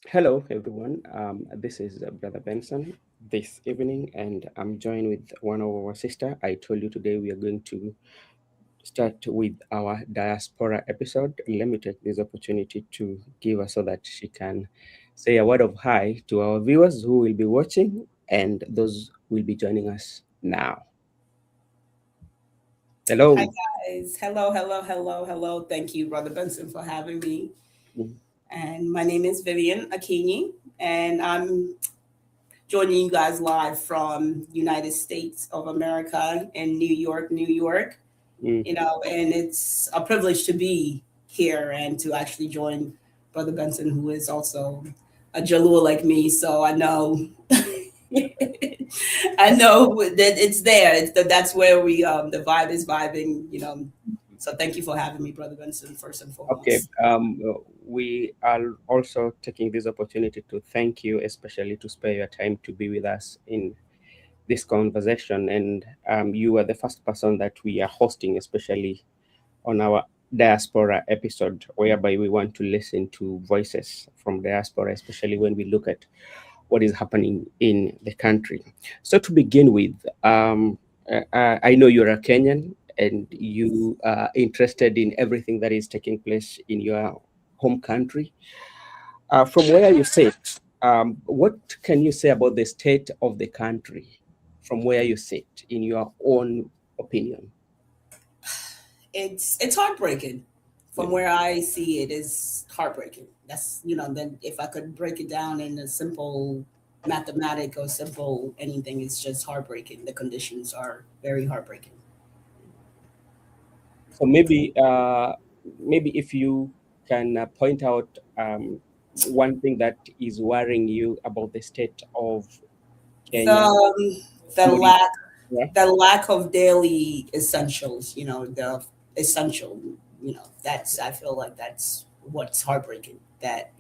Hello, everyone. This is Brother Benson this evening, and I'm joined with one of our sister. I told you today we are going to start with our diaspora episode. Let me take this opportunity to give her so that she can say a word of hi to our viewers who will be watching and those who will be joining us now. Hi Hello. guys. Hello. Thank you, Brother Benson, for having me. Mm. And my name is Vivian Akinyi, and I'm joining you guys live from United States of America in New York, New York. Mm. And it's a privilege to be here and to actually join Brother Benson, who is also a Jalua like me. So I know I know that it's there. That's where we the vibe is vibing. So thank you for having me, Brother Benson, first and Okay. foremost. We are also taking this opportunity to thank you, especially to spare your time to be with us in this conversation. And you are the first person that we are hosting, especially on our diaspora episode, whereby we want to listen to voices from diaspora, especially when we look at what is happening in the country. So, to begin with, I know you're a Kenyan and you are interested in everything that is taking place in your home country. From where you sit, what can you say about the state of the country from where you sit, in your own opinion? It's heartbreaking. Yeah. From where I see it is heartbreaking. Then if I could break it down in a simple mathematic or simple anything, it's just heartbreaking. The conditions are very heartbreaking. So maybe if you can point out one thing that is worrying you about the state of Kenya, The the commodity. lack Yeah. the lack of daily essentials, the essential, that's I feel like that's what's heartbreaking. That,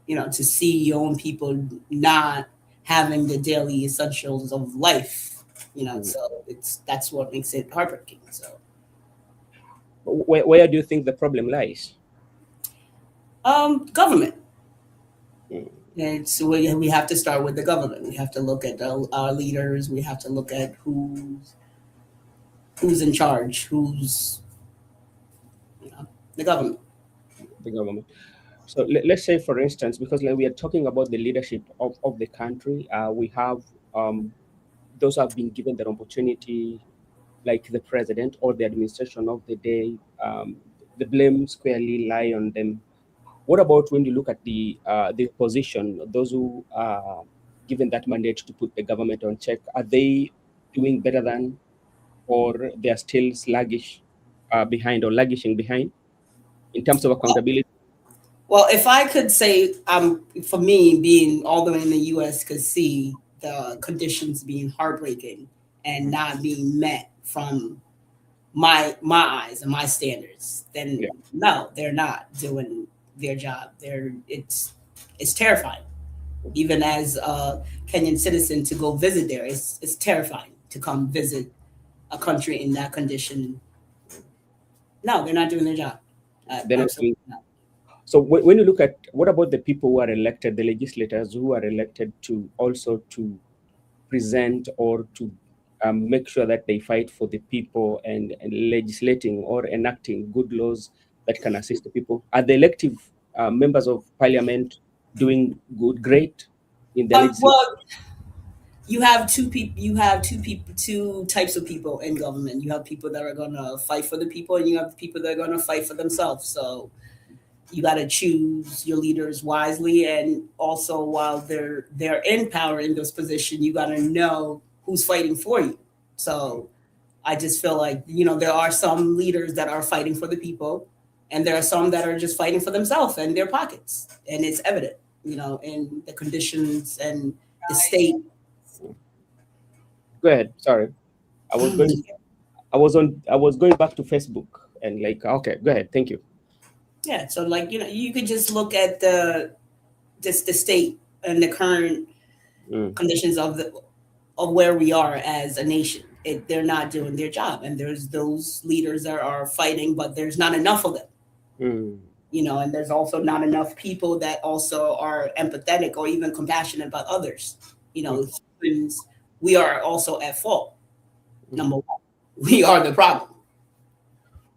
to see your own people not having the daily essentials of life, Mm. so that's what makes it heartbreaking. So Where do you think the problem lies? government. Mm. And so we have to start with the government. We have to look at our leaders. We have to look at who's in charge, who's the government. The government. So let's say, for instance, because like we are talking about the leadership of the country, we have um, those who have been given the opportunity, like the president or the administration of the day. The blame squarely lie on them. What about when you look at the opposition, those who are given that mandate to put the government on check? Are they doing better than, or they are still sluggish behind, or languishing behind in terms of accountability? Well, if I could say, for me, being all the way in the U.S., could see the conditions being heartbreaking and not being met from my eyes and my standards, then Yeah. no, they're not doing their job. It's terrifying. Even as a Kenyan citizen, to go visit there, it's terrifying to come visit a country in that condition. No, they're not doing their job. They're not Absolutely doing. not. So when you look at, what about the people who are elected, the legislators who are elected to also to present or to make sure that they fight for the people, and legislating or enacting good laws that can assist the people? Are the elective members of parliament doing great in the legislature? Well, you have two people. You have two types of people in government. You have people that are gonna fight for the people, and you have people that are gonna fight for themselves. So you got to choose your leaders wisely, and also while they're in power in those positions, you got to know who's fighting for you. So I just feel like, there are some leaders that are fighting for the people, and there are some that are just fighting for themselves and their pockets, and it's evident, in the conditions and the state. Go ahead. Sorry, I was going. I was going back to Facebook, and like, okay, go ahead. Thank you. Yeah, so like, you could just look at the state and the current Mm. conditions of where we are as a nation. They're not doing their job, and there's those leaders that are fighting, but there's not enough of them. Mm. And there's also not enough people that also are empathetic or even compassionate about others. Humans, we are also at fault. Number one, we are the problem.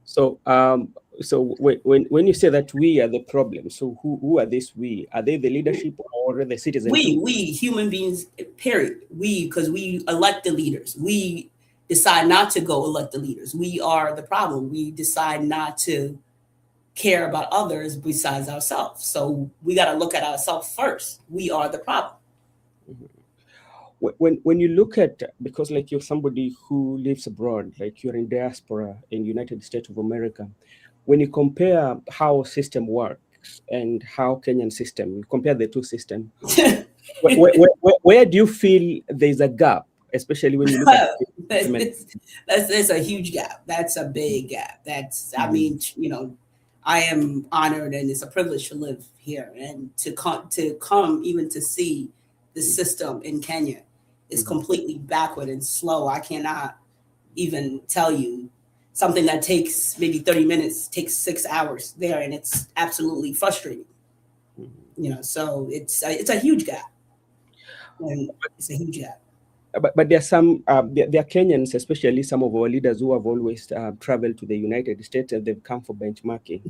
So, when you say that we are the problem, so who are these we? Are they the leadership or the citizen too? We human beings, period. Because we elect the leaders. We decide not to go elect the leaders. We are the problem. We decide not to care about others besides ourselves. So we got to look at ourselves first. We are the problem. When you look at, because like you're somebody who lives abroad, like you're in diaspora in United States of America, when you compare how system works and how Kenyan system, you compare the two systems, where do you feel there's a gap, especially when you look at that's a huge gap. That's a big gap. I mean, I am honored and it's a privilege to live here and to come even to see the system in Kenya is completely backward and slow. I cannot even tell you something that takes maybe 30 minutes takes 6 hours there, and it's absolutely frustrating. So it's a huge gap. And it's a huge gap. But there are some there are Kenyans, especially some of our leaders who have always traveled to the United States and they've come for benchmarking.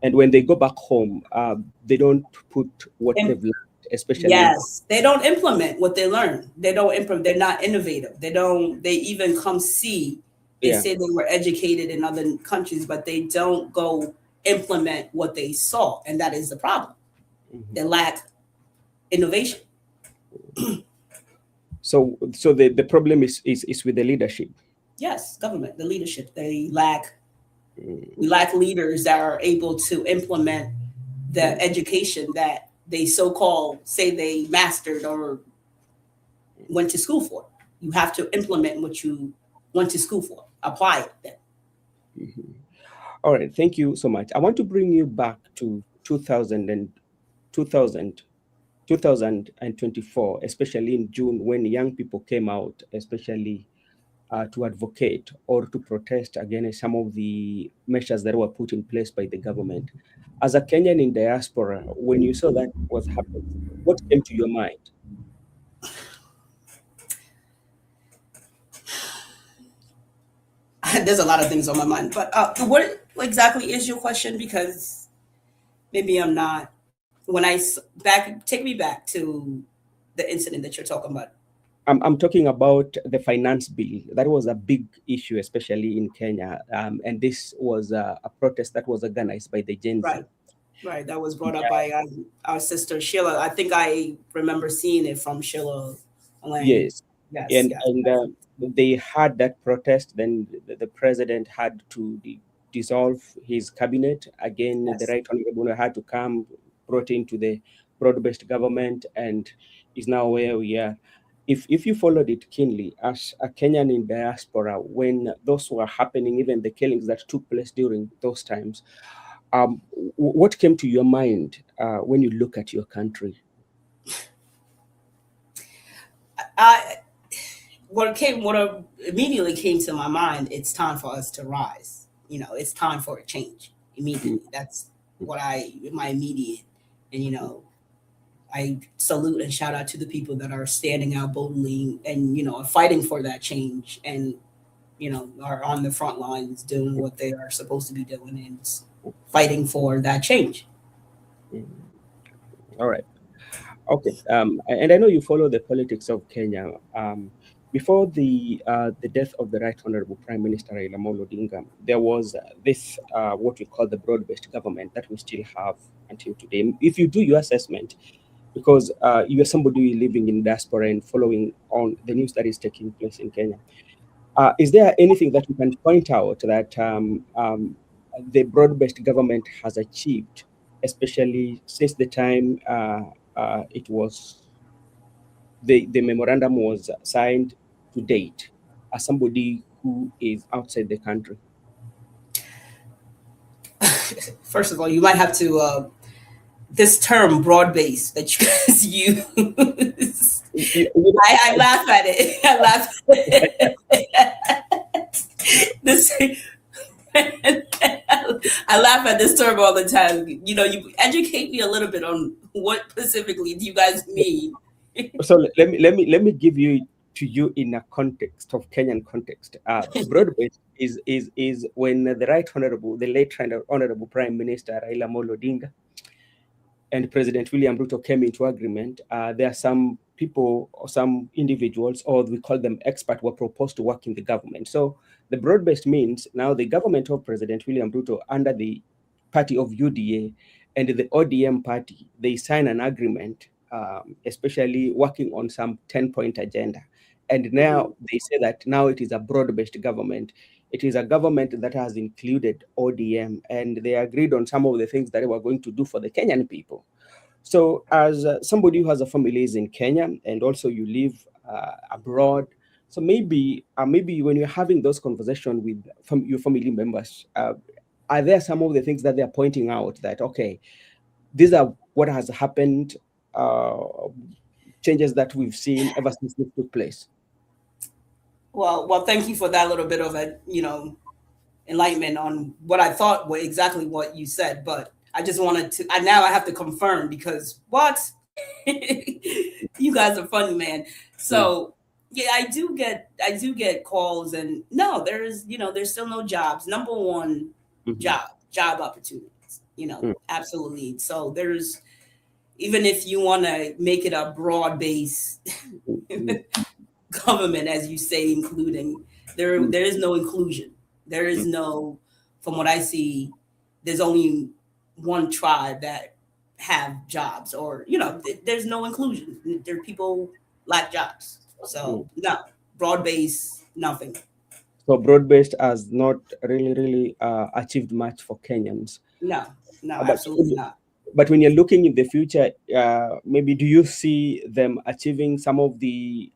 And when they go back home, they don't put what they've learned, especially. Yes, they don't implement what they learn. They don't implement. They're not innovative. They even come see. They say they were educated in other countries, but they don't go implement what they saw. And that is the problem. They lack innovation. So the problem is with the leadership. Yes, government, the leadership. We lack leaders that are able to implement the education that they so-called say they mastered or went to school for. You have to implement what you went to school for. Apply it then. All right, thank you so much. I want to bring you back to 2024, especially in June, when young people came out, especially to advocate or to protest against some of the measures that were put in place by the government. As a Kenyan in diaspora, when you saw that was happening, what came to your mind? There's a lot of things on my mind, but what exactly is your question? Because maybe I'm not. Take me back to the incident that you're talking about. I'm talking about the finance bill. That was a big issue, especially in Kenya. And this was a protest that was organized by the Gen Z. Right. That was brought up by our sister Sheila. I think I remember seeing it from Sheila. Yes. And they had that protest. Then the president had to dissolve his cabinet. Again, the Right Honorable had to come, brought into the broad-based government, and is now where we are. If you followed it keenly as a Kenyan in diaspora, when those were happening, even the killings that took place during those times, what came to your mind when you look at your country? What immediately came to my mind, it's time for us to rise. It's time for a change immediately. That's what my immediate, and I salute and shout out to the people that are standing out boldly and, are fighting for that change and, are on the front lines doing what they are supposed to be doing and fighting for that change. All right. Okay. And I know you follow the politics of Kenya. Before the death of the Right Honorable Prime Minister Raila Amolo Odinga, there was this what we call the broad-based government that we still have until today. If you do your assessment, because you are somebody living in diaspora and following on the news that is taking place in Kenya, is there anything that you can point out that the broad-based government has achieved, especially since the time it was the memorandum was signed to date, as somebody who is outside the country? First of all, you might have to this term broad-based that you guys use. I laugh at it. I laugh at it. I I laugh at this term all the time. You know, you educate me a little bit on what specifically do you guys mean. So let me give you to you in a context of Kenyan context. Broad-based is when the right honorable, the late honorable Prime Minister Raila Amolo Odinga and President William Ruto came into agreement. There are some people or some individuals, or we call them experts, were proposed to work in the government. So the broad-based means now the government of President William Ruto under the party of UDA and the ODM party, they sign an agreement, especially working on some 10-point agenda. And now they say that now it is a broad-based government. It is a government that has included ODM, and they agreed on some of the things that they were going to do for the Kenyan people. So, as somebody who has a family is in Kenya, and also you live abroad, so maybe when you're having those conversations with your family members, are there some of the things that they're pointing out that okay, these are what has happened, changes that we've seen ever since this took place? Well, thank you for that little bit of a enlightenment on what I thought were exactly what you said, but I just wanted to. Now I have to confirm because what you guys are funny, man. So yeah, I do get calls, and no, there's still no jobs. Number one, job opportunities. Absolutely. So there's even if you want to make it a broad base government, as you say, including there is no inclusion. There is no, from what I see, there's only one tribe that have jobs, or there's no inclusion. There people lack jobs. So no, broad base, nothing. So broad-based has not really achieved much for Kenyans. No, But absolutely not. but when you're looking in the future, maybe do you see them achieving some of the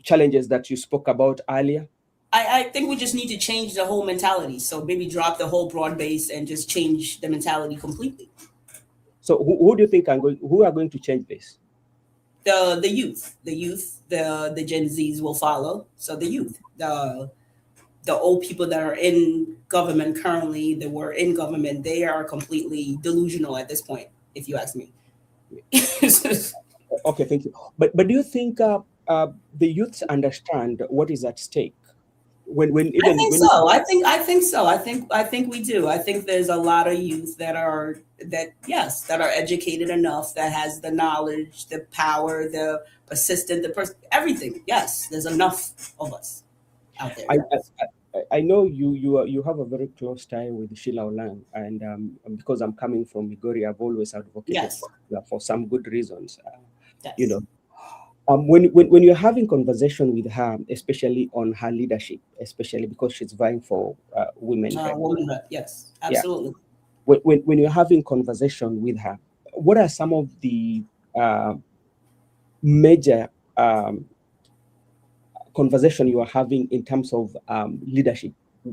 challenges that you spoke about earlier? I think we just need to change the whole mentality. So maybe drop the whole broad base and just change the mentality completely. So who do you think who are going to change this? The youth, the Gen Zs will follow. So the youth, the old people that are in government currently, that were in government, they are completely delusional at this point, if you ask me. Okay, thank you. But do you think the youths understand what is at stake? I think so. I think we do. I think there's a lot of youth that are educated enough, that has the knowledge, the power, the assistant, the person, everything. Yes, there's enough of us out there. I know you have a very close tie with Sheila Olang, and because I'm coming from Migori, I've always advocated for some good reasons. Yes. When you're having conversation with her, especially on her leadership, especially because she's vying for women rep. Women rep, yes, absolutely. Yeah. When you're having conversation with her, what are some of the major conversation you are having in terms of leadership?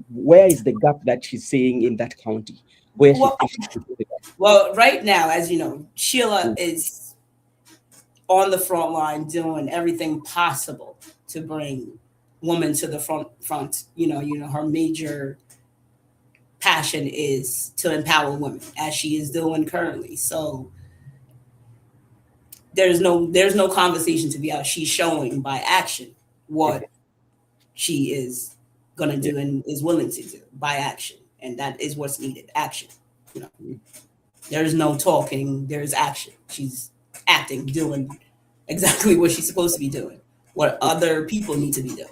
Where is the gap that she's seeing in that county? Well, right now, as you know, Sheila is on the front line doing everything possible to bring women to the front. Her major passion is to empower women, as she is doing currently. So there's no conversation to be had. She's showing by action what she is going to do and is willing to do by action. And that is what's needed. Action. There's no talking, there's action. She's acting, doing exactly what she's supposed to be doing, what other people need to be doing.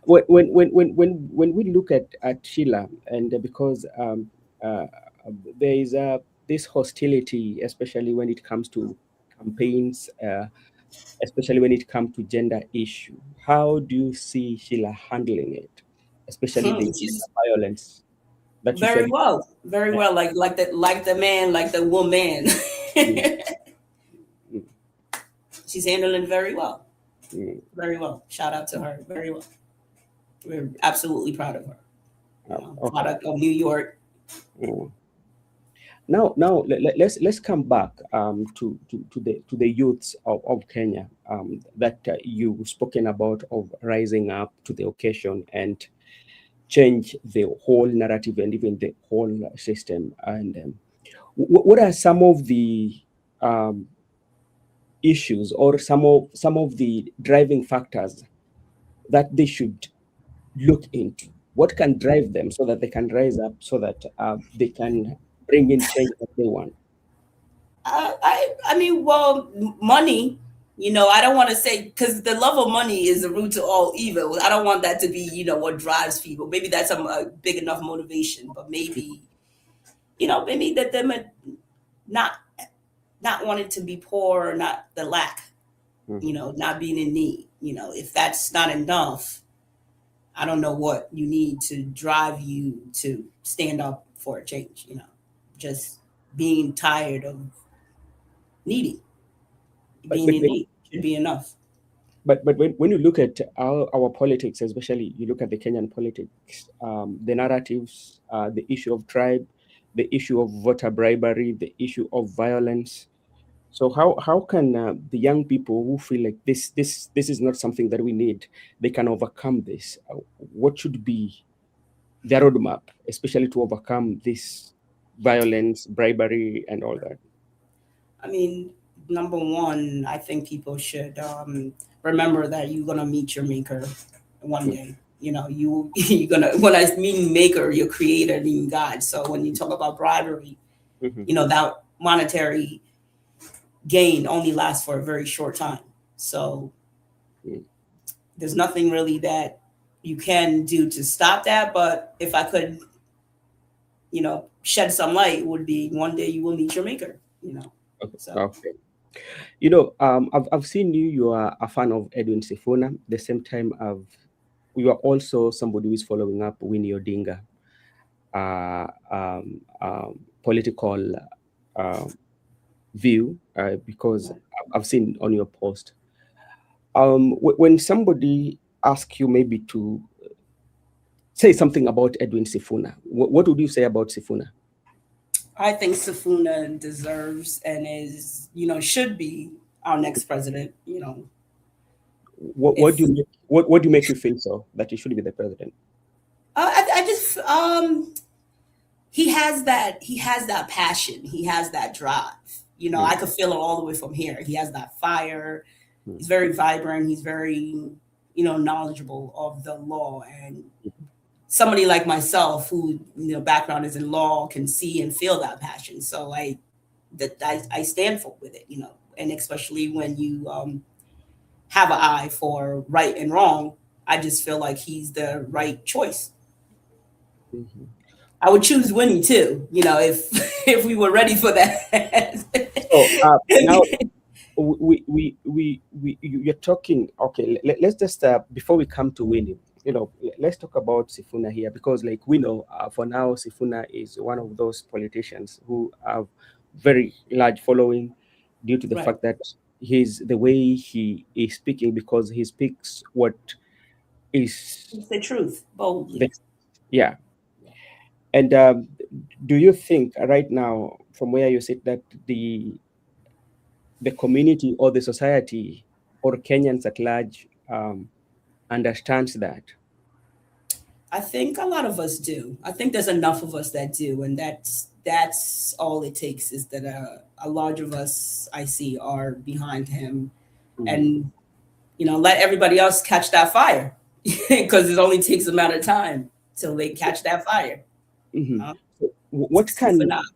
When we look at Sheila, and because there is this hostility, especially when it comes to campaigns, especially when it comes to gender issue, how do you see Sheila handling it, especially the violence? Very well, like the man, like the woman. She's handling it very well. Very well. Shout out to her. Very well. We're absolutely proud of her. Product of New York. Now let's come back to the youths of Kenya that you've spoken about, of rising up to the occasion and change the whole narrative and even the whole system. And what are some of the um, issues or some of the driving factors that they should look into? What can drive them so that they can rise up, so that they can bring in change that they want? I mean, well, money. I don't want to say because the love of money is the root to all evil. I don't want that to be, what drives people. Maybe that's a big enough motivation, but maybe that them not not wanting to be poor, not the lack, Mhm. not being in need. If that's not enough, I don't know what you need to drive you to stand up for a change. Just being tired of needing, But being but in need should be enough. but when you look at our politics, especially you look at the Kenyan politics, the narratives, the issue of tribe, the issue of voter bribery, the issue of violence. So how can the young people who feel like this is not something that we need, they can overcome this? What should be their roadmap, especially to overcome this violence, bribery, and all that? I mean, number one, I think people should remember that you're gonna meet your maker one day. You're gonna. When I mean maker, your creator, mean God. So when you talk about bribery, Mm-hmm. that monetary gain only lasts for a very short time. So there's nothing really that you can do to stop that. But if I could, shed some light, it would be one day you will meet your maker. Okay. So Okay. I've seen you. You are a fan of Edwin Sifuna. The same time, you are also somebody who is following up Winnie Odinga, political uh, view, because I've seen on your post. When somebody asks you maybe to say something about Edwin Sifuna, what would you say about Sifuna? I think Safuna deserves and should be our next president. What If do you what do you make you feel so that he should be the president? I just he has that passion, he has that drive. I Mm, could feel it all the way from here. He has that fire. mm, He's very vibrant. He's very knowledgeable of the law, and somebody like myself who background is in law can see and feel that passion. So I stand for with it, and especially when you have an eye for right and wrong, I just feel like he's the right choice. mhm. I would choose Winnie too, if if we were ready for that. So now you're talking. Okay, let's just before we come to winning, let's talk about Sifuna here, because like we know, for now Sifuna is one of those politicians who have very large following due to the Right. fact that the way he is speaking, because he speaks what is It's the truth the, boldly. yeah. And do you think right now, from where you sit, that the community or the society or Kenyans at large understands that? I think a lot of us do. I think there's enough of us that do, and that's all it takes is that a large of us I see are behind him, Mm, and let everybody else catch that fire, because it only takes a matter of time till they so, catch that fire. mhm. Uh, So what can Synchronized.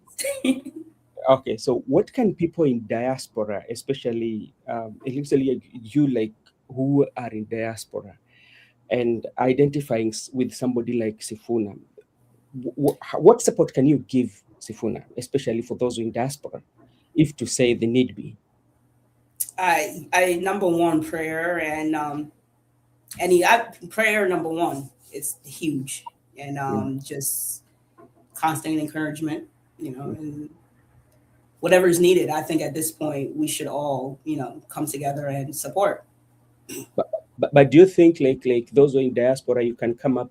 okay, so what can people in diaspora, especially you, like, who are in diaspora and identifying with somebody like Sifuna, what support can you give Sifuna, especially for those in diaspora, if to say the need be? I number one prayer prayer number one. It's huge, and Mm, just constant encouragement. mm. And whatever is needed. I think at this point we should all come together and support. But, but do you think, like those who are in diaspora, you can come up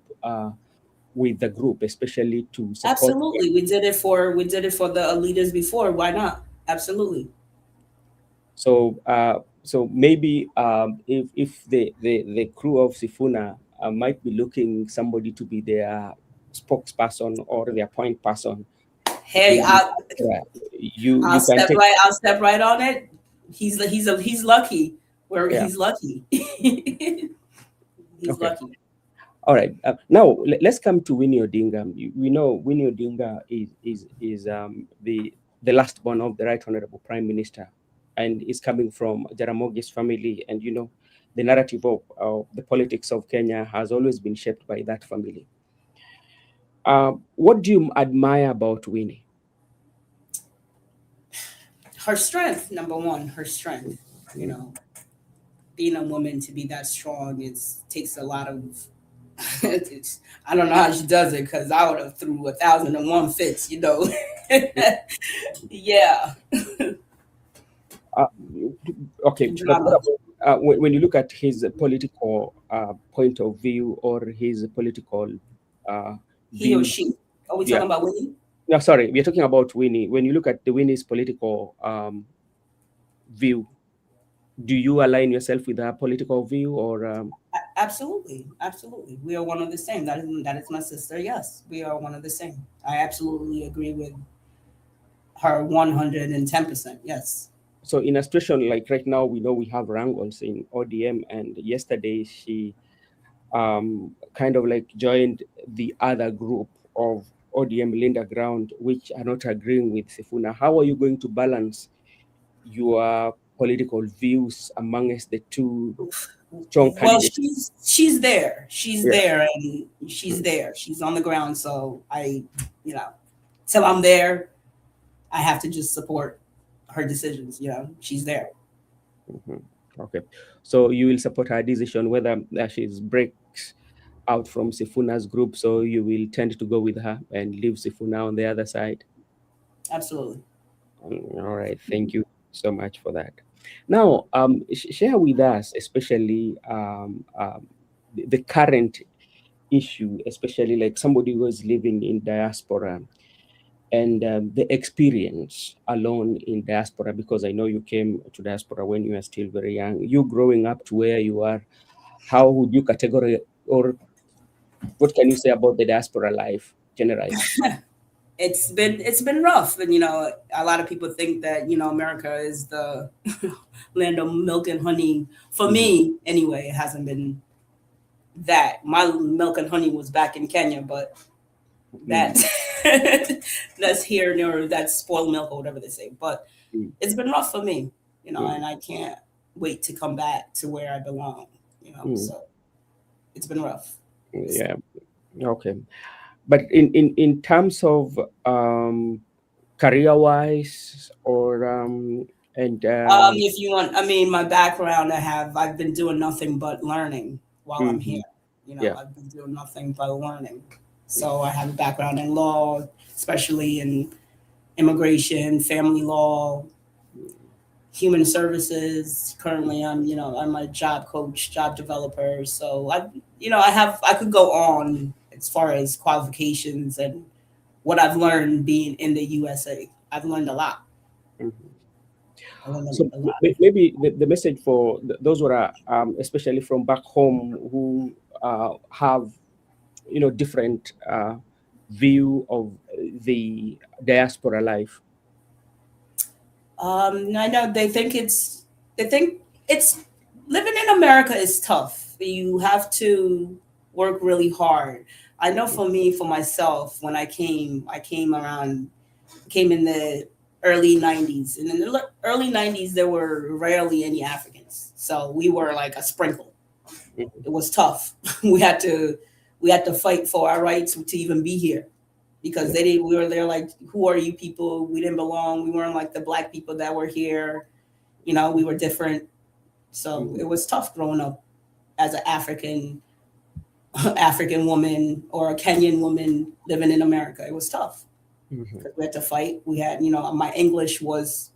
with the group, especially to support Absolutely, them? we did it for the leaders before. Why not? Absolutely. So maybe if the crew of Sifuna might be looking somebody to be their spokesperson or their point person. Hey, In, yeah, you can take. I'll step right on it. He's lucky. Where Yeah. he's lucky. He's Okay. lucky. All right. Now let's come to Winnie Odinga. We know Winnie Odinga is the last born of the Right Honorable Prime Minister, and is coming from Jaramogi's family. And the narrative of the politics of Kenya has always been shaped by that family. What do you admire about Winnie? Her strength, number one, her strength. You Mm. know, being a woman to be that strong, it takes a lot of. It's, I don't know how she does it because I would have threw 1,001 fits. Yeah, Uh, okay, but what drama. about when you look at his political point of view or his political uh, He or views? she. Are we Yeah. talking about Winnie? No, sorry, we're talking about Winnie. When you look at the Winnie's political view, do you align yourself with her political view, or Absolutely, absolutely. We are one of the same. That is my sister. Yes, we are one of the same. I absolutely agree with her 110%. Yes. so in a situation like right now, we know we have wrangles in ODM, and yesterday she kind of like joined the other group of ODM Linda Ground, which are not agreeing with Sifuna. How are you going to balance your political views amongst the two strong Well, candidates? she's there. She's Yeah. there, and she's there. She's on the ground. So you know, till I'm there, I have to just support her decisions. She's there. Mhm. Okay. So you will support her decision whether she breaks out from Sifuna's group, so you will tend to go with her and leave Sifuna on the other side. Absolutely. All right. Thank you so much for that. Now, share with us, especially the current issue, especially like somebody who is living in diaspora, and the experience alone in diaspora, because I know you came to diaspora when you were still very young. You growing up to where you are, how would you categorize, or what can you say about the diaspora life generally? It's been rough, and a lot of people think that America is the land of milk and honey. For Mhm. me, anyway, it hasn't been that. My milk and honey was back in Kenya, but Mm, that's that's here near that's spoiled milk or whatever they say. But mm, it's been rough for me, mm, and I can't wait to come back to where I belong. mm. So it's been rough. Yeah. Okay. But in terms of career wise, or and If you want, I mean, my background, I've been doing nothing but learning while I'm here. mhm, yeah. I've been doing nothing but learning. So I have a background in law, especially in immigration, family law, human services. Currently, I'm a job coach, job developer. So I could go on as far as qualifications and what I've learned being in the USA. I've learned a lot. Mhm. I learned So a lot. maybe the message for those who are especially from back home, who have different view of the diaspora life. I know they think it's living in America is tough. You have to work really hard. I know for me, for myself, when I came in the early 90s. And in the early 90s, there were rarely any Africans. So we were like a sprinkle. Mhm. It was tough. We had to fight for our rights to even be here because Yeah. we were there like, who are you people? We didn't belong. We weren't like the black people that were here. We were different. So Mhm. it was tough growing up as an African woman or a Kenyan woman living in America. It was tough Mhm. because we had to fight. We had, my English was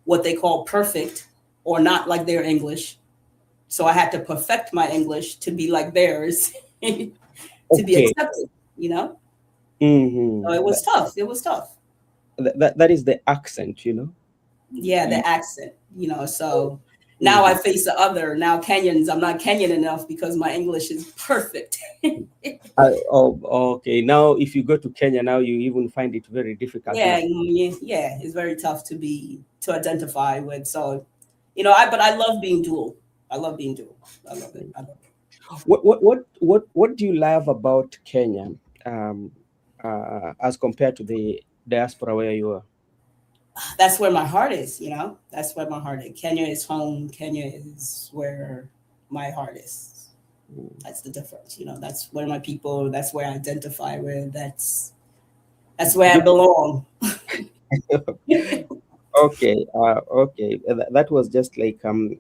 what they call perfect or not like their English. So I had to perfect my English to be like theirs to be Okay. accepted, you know? So it Mm-hmm. was tough. It was tough. That is the accent. Yeah, You- the accent, so. Now I Mhm. face the other. Now Kenyans, I'm not Kenyan enough because my English is perfect. Oh, okay. Now, if you go to Kenya now, you even find it very difficult Yeah, now. yeah, yeah. It's very tough to identify with. So, but I love being dual. I love being dual. I love it. I love it. What do you love about Kenya, um, as compared to the diaspora where you are? That's where my heart is. That's where my heart is. Kenya is home. Kenya is where my heart is. That's the difference. That's where my people. That's where I identify with. That's where I Do belong. Okay, okay. That was just like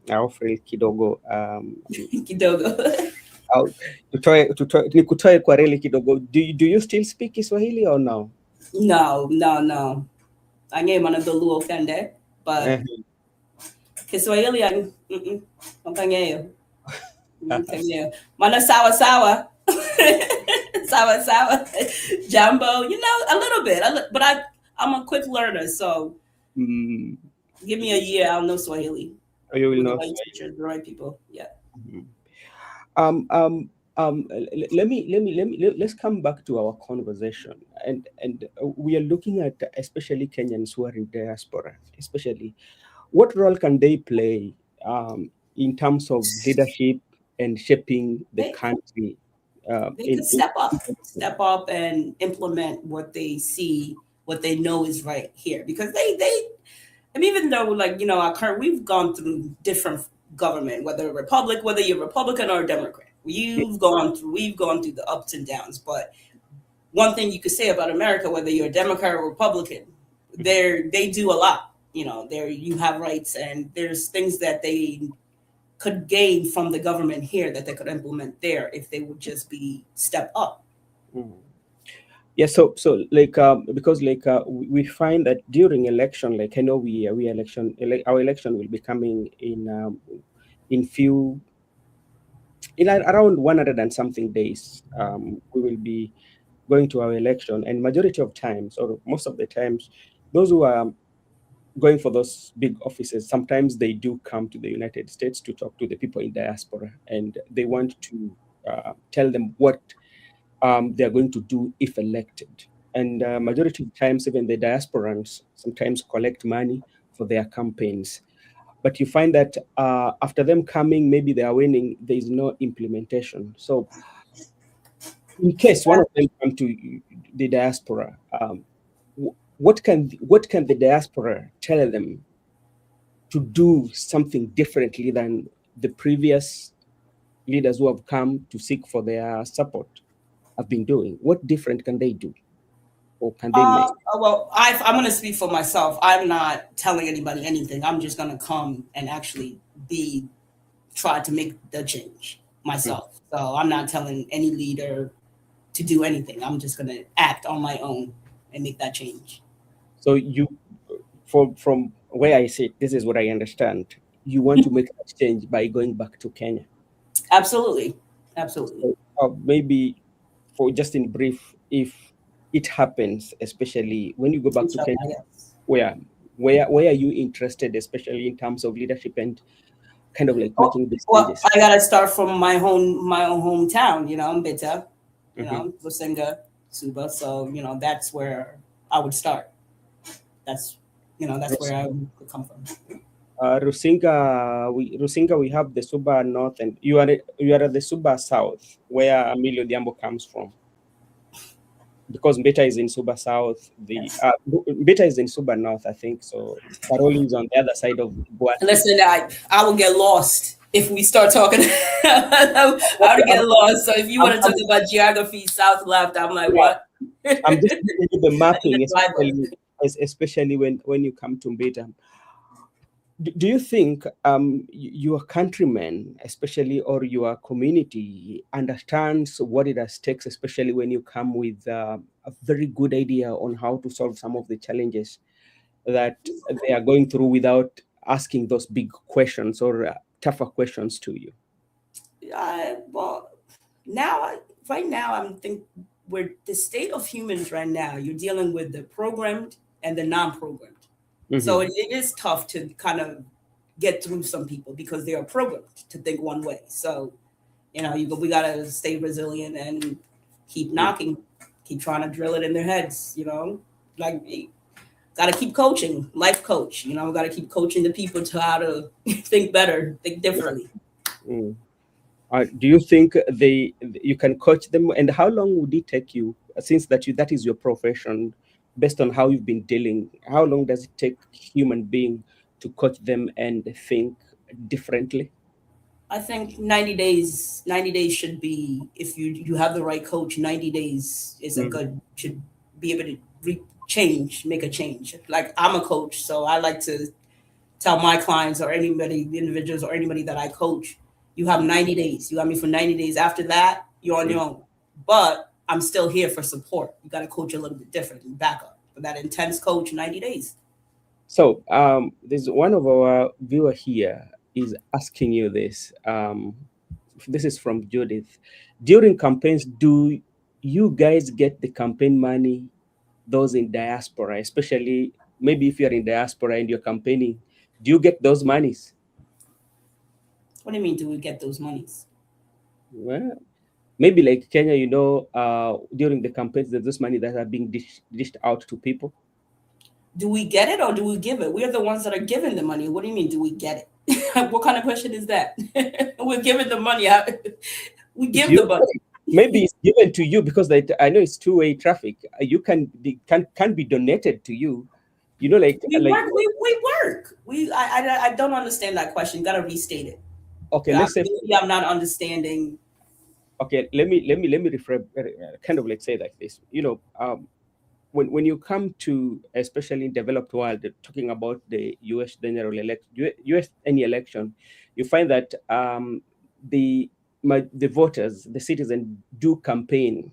Alfred Kidogo. Kidogo. Au- nikutoe kwa reli kidogo. Do you still speak Kiswahili or no? No, no, no. Angge man the luo kende, but Eh, Kiswahili ang pangayo. Pangayo. Mana sawa sawa. Sawa sawa. Jumbo, a little bit. But I'm a quick learner, so mm, give me a year, I'll know Swahili you will with the know right Swahili. teachers, the right people. Yeah. Mhm. Let's come back to our conversation, and we are looking at especially Kenyans who are in diaspora, especially what role can they play in terms of leadership and shaping the They country they in, could in step up and implement what they see, what they know is right here. Because I mean, even though like our current, we've gone through different government, whether a republic, whether you're Republican or a Democrat, we've gone through the ups and downs. But one thing you could say about America, whether you're a Democrat or Republican, they do a lot. There you have rights, and there's things that they could gain from the government here that they could implement there if they would just be step up. Mm. Yeah, so like because like we find that during election, like I know our election will be coming in few around 100 and something days. We will be going to our election, and majority of times, or most of the times, those who are going for those big offices, sometimes they do come to the United States to talk to the people in diaspora, and they want to tell them what they are going to do if elected. And majority of times, even the diasporans sometimes collect money for their campaigns. But you find that after them coming, maybe they are winning, there is no implementation. So in case one of them come to the diaspora, what can the diaspora tell them to do something differently than the previous leaders who have come to seek for their support have been doing? What different can they do, or can they make? Well, I'm going to speak for myself. I'm not telling anybody anything. I'm just going to come and actually try to make the change Mm. myself. So I'm not telling any leader to do anything. I'm just going to act on my own and make that change. So from where I sit, this is what I understand. You want to make that change by going back to Kenya. Absolutely. Absolutely. So, maybe for just in brief, if it happens, especially when you go back to Inshallah, Kenya, yes. where where are you interested, especially in terms of leadership and kind of like Oh, making these well, changes? I gotta start from my own hometown. Mbita, Hmm. Lusinga, Suba. So that's where I would start. That's that's where I would come from. Rusinga, we have the Suba North, and you are at the Suba South, where Emilio Diambo comes from. Because Mbeta is in Suba South, Yes. Mbeta is in Suba North, I think. So Karoli is on the other side of Guati. Listen, I will get lost if we start talking. I would get lost. So if you I'm, want to I'm, talk about geography, south left, I'm like, yeah, what? I'm just giving you the I need mapping, a driver. especially when you come to Mbeta. Do you think your countrymen, especially, or your community, understands what it has takes, especially when you come with a very good idea on how to solve some of the challenges that they are going through without asking those big questions or tougher questions to you? Well, right now, I'm think we're the state of humans right now. You're dealing with the programmed and the non-programmed. So Hmm. it is tough to kind of get through some people because they are programmed to think one way. So, we gotta stay resilient and keep Mm. knocking, keep trying to drill it in their heads. Like gotta keep coaching, life coach. Gotta keep coaching the people to how to think better, think differently. Mm. Do you think you can coach them, and how long would it take you, since that is your profession, based on how you've been dealing? How long does it take human being to coach them and think differently? I think 90 days. 90 days should be, if you have the right coach. 90 days is a Mm. good, should be able to change, make a change. Like I'm a coach, so I like to tell my clients or anybody, individuals or anybody that I coach, you have 90 days. You got me for 90 days. After that, you're on Mm. your own. But I'm still here for support. You got to coach a little bit different and back up. But that intense coach, 90 days. So there's one of our viewer here is asking you this. This is from Judith. During campaigns, do you guys get the campaign money, those in diaspora, especially maybe if you're in diaspora and you're campaigning, do you get those monies? What do you mean, do we get those monies? Well, maybe like Kenya, during the campaigns, there's this money that are being dished out to people. Do we get it or do we give it? We're the ones that are giving the money. What do you mean, do we get it? What kind of question is that? We're giving the money. We give the money. Maybe it's given to you because I know it's two-way traffic. You can be donated to you. Like we work. We work. I don't understand that question. Got to restate it. Okay, let's say Maybe I'm not understanding. Okay, let me refer, kind of like say like this. When you come to, especially in developed world, talking about the U.S. general election, U.S. any election, you find that the voters, the citizens, do campaign,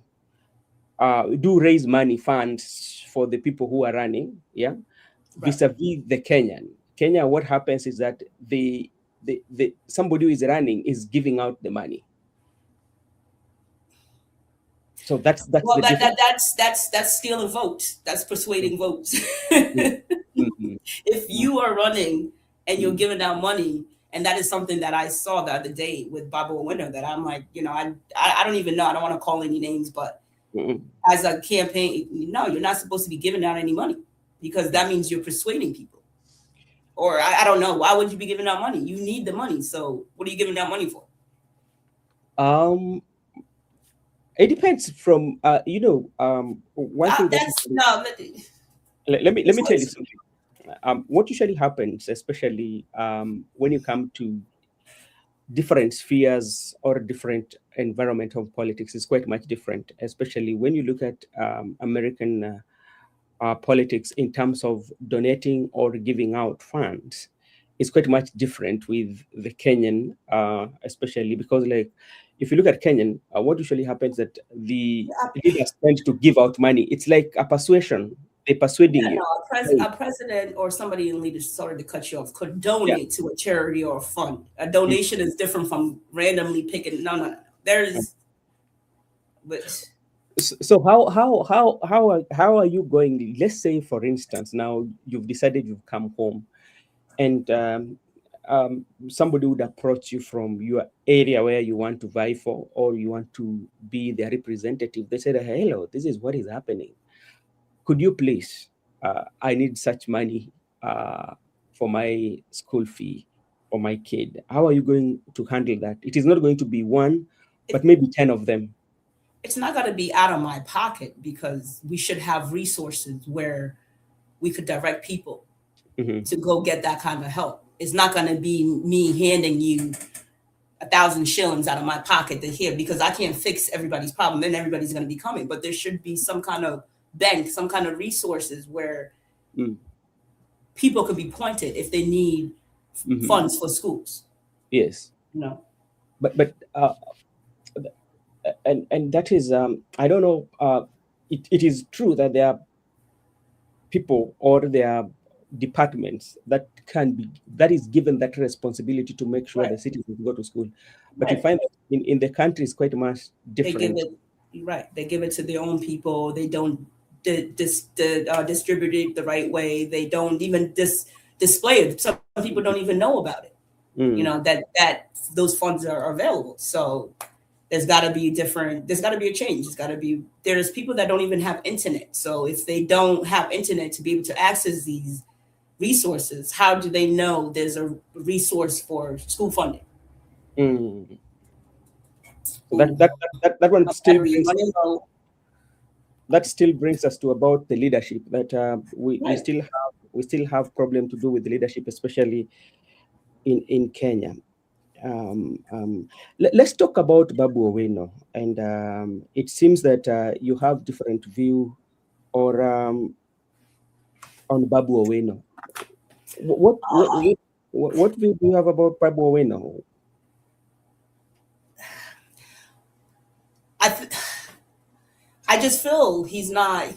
do raise money funds for the people who are running. Yeah, Right. vis-a-vis the Kenya, what happens is that the somebody who is running is giving out the money. So that's Well, the difference. that's stealing votes. That's persuading votes. Mm-hmm. If you are running and you're Mm-hmm. giving out money, and that is something that I saw the other day with Barbara Winter, that I'm like, I don't even know. I don't want to call any names, but Mm-hmm. as a campaign, no, you're not supposed to be giving out any money because that means you're persuading people. Or I don't know. Why would you be giving out money? You need the money. So what are you giving out money for? It depends from one thing that That's no. let me tell you something. What usually happens, especially when you come to different spheres or different environment of politics, is quite much different, especially when you look at American politics in terms of donating or giving out funds. Is quite much different with the Kenyan, especially because, like, if you look at Kenyan, what usually happens that the leaders tend to give out money. It's like a persuasion. They're persuading Yeah, you. no, a president or somebody in leadership, sorry to cut you off, could Yeah. donate to a charity or a fund. A donation is different from randomly picking. No. There's, but So how are you going? Let's say, for instance, now you've decided you've come home, and somebody would approach you from your area where you want to vie for, or you want to be their representative. They said, "Hello, this is what is happening. Could you please? I need such money for my school fee for my kid." How are you going to handle that? It is not going to be one, it, but maybe 10 of them. it's not going to be out of my pocket because we should have resources where we could direct people Mm-hmm. to go get that kind of help. It's not going to be me handing you 1,000 shillings out of my pocket to here because I can't fix everybody's problem. Then everybody's going to be coming. But there should be some kind of bank, some kind of resources where Mm. people could be pointed if they need Mm-hmm. funds for schools. Yes, You know, but and that is I don't know. It is true that there are people or there are departments that is given that responsibility to make sure right, the citizens go to school, but you right. find that in the country is quite much They give different. it right. They give it to their own people. They don't distribute it the right way. They don't even display it. Some people don't even know about it. That those funds are available. So there's got to be a change. There's people that don't even have internet. So if they don't have internet to be able to access these resources, how do they know there's a resource for school funding? Mm. So Ooh, that one my still battery is brings running low. us to about the leadership that Right. we still have problem to do with the leadership, especially in Kenya. Let's talk about Babu Owino, and it seems that you have different view or on Babu Owino. What what what what view do you have about Babu Owino? I th- I just feel he's not.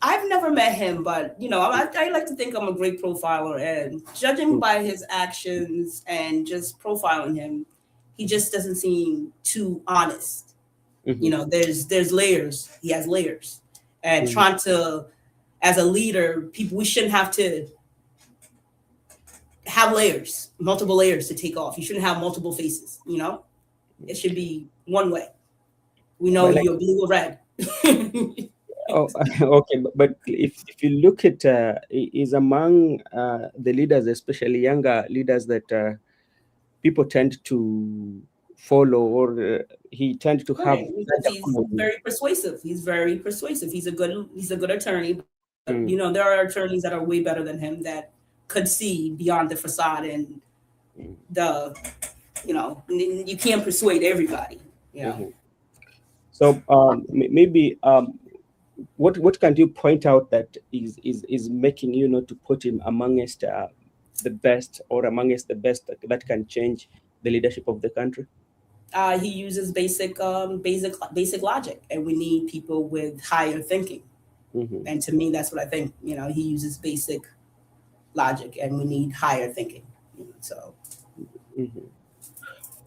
I've never met him, but I like to think I'm a great profiler, and judging Mm, by his actions and just profiling him, he just doesn't seem too honest. mhm, There's layers. He has layers, and mhm, trying to, as a leader, people we shouldn't have to have layers, multiple layers to take off. You shouldn't have multiple faces. It should be one way. We know but like, you're blue or red. oh, okay, but if you look at is among the leaders, especially younger leaders, that people tend to follow, or he tend to have Right, because larger he's following. very persuasive. He's very persuasive. He's a good attorney, but Mm, there are attorneys that are way better than him that could see beyond the facade and mm, the you can't persuade everybody. mhm. So maybe what can you point out that is making you know to put him amongst the best, or amongst the best that can change the leadership of the country? He uses basic logic, and we need people with higher thinking. Hmm. And to me, that's what I think. He uses basic logic, and we need higher thinking. So Hmm.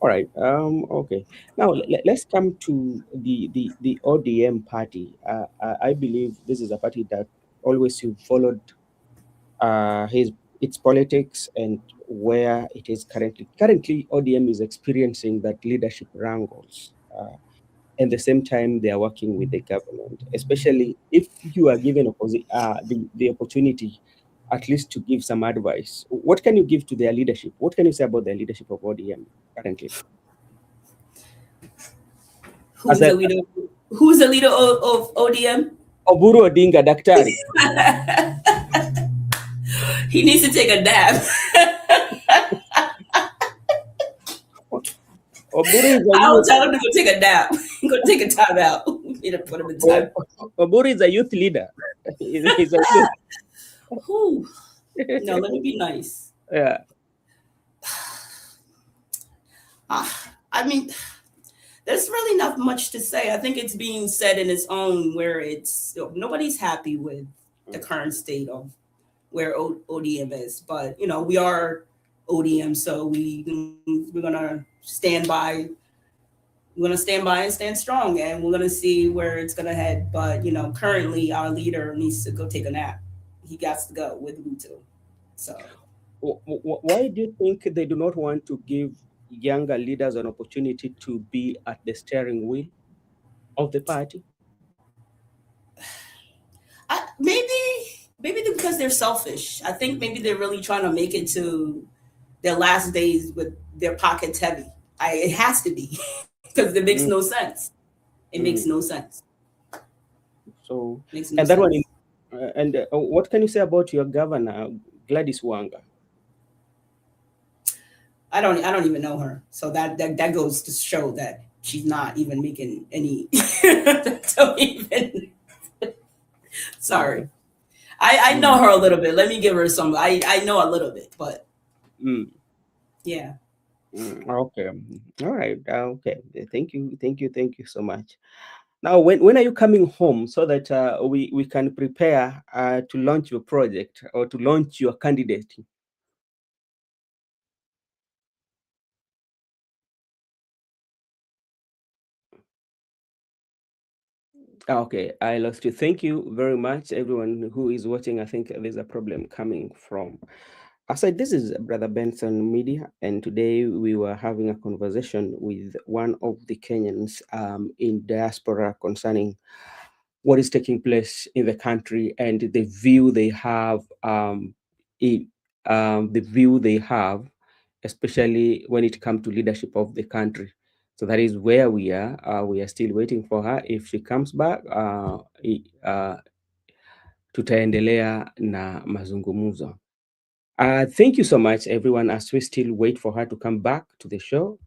All right. Okay. Now let's come to the ODM party. I believe this is a party that always you followed his its politics and where it is currently. Currently, ODM is experiencing that leadership wrangles. At the same time, they are working with the government, especially if you are given the opportunity at least to give some advice. What can you give to their leadership? What can you say about their leadership of ODM currently? As who's a the leader? Who's the leader of ODM? Oburu Odinga Daktari. He needs to take a nap. Oburu is a I will youth. tell him to go take a nap. Go take a time out. You know, put him in time. Oburu is a youth leader. He's a youth. Whew. No, let me be nice. Yeah. I mean, there's really not much to say. I think it's being said in its own where nobody's happy with the current state of where ODM is. But we are ODM, so we're gonna stand by. We're gonna stand by and stand strong, and we're gonna see where it's gonna head. But currently our leader needs to go take a nap. He got to go with Ruto. So Why do you think they do not want to give younger leaders an opportunity to be at the steering wheel of the party? maybe because they're selfish. I think maybe they're really trying to make it to their last days with their pockets heavy. It has to be because it makes Mm, no sense. It makes mm. no sense. So, Makes no and that one, sense. and what can you say about your governor, Gladys Wanga? I don't even know her. So that goes to show that she's not even making any. Don't even. Sorry. I know Mm, her a little bit. Let me give her some. I know a little bit, but mm, yeah. okay. All right. Okay. Thank you so much. Now, when are you coming home so that we can prepare to launch your project or to launch your candidate? Okay, I lost you. Thank you very much, everyone who is watching. I think there's a problem coming from Aside, this is Brother Benson Media, and today we were having a conversation with one of the Kenyans in diaspora concerning what is taking place in the country and the view they have, the view they have, especially when it comes to leadership of the country. So that is where we are. We are still waiting for her. If she comes back, tutaendelea na mazungumzo. Thank you so much, everyone, as we still wait for her to come back to the show.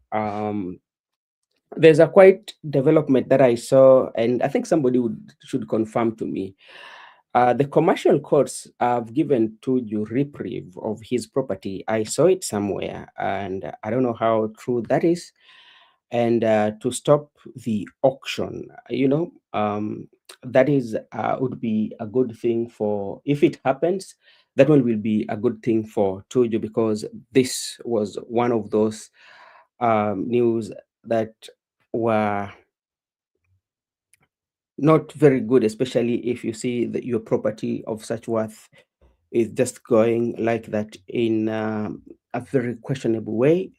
There's a quite development that I saw, and I think somebody should confirm to me. The commercial courts have given Tuju reprieve of his property. I saw it somewhere, and I don't know how true that is. And to stop the auction, that is would be a good thing for, if it happens, that one will be a good thing for Tuju, because this was one of those news that were not very good, especially if you see that your property of such worth is just going like that in a very questionable way.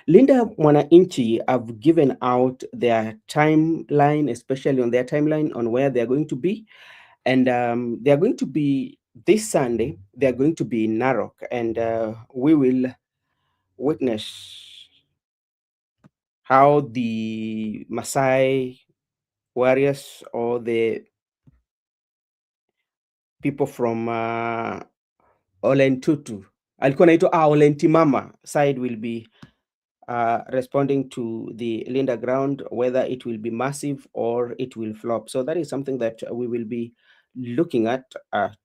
Linda Mwananchi have given out their timeline, especially on their timeline on where they are going to be. And they are going to be this Sunday, they are going to be in Narok, and we will witness how the Maasai warriors or the people from Olentutu, alikuwa naitwa Olentimama side, will be responding to the Linda ground, whether it will be massive or it will flop. So that is something that we will be looking at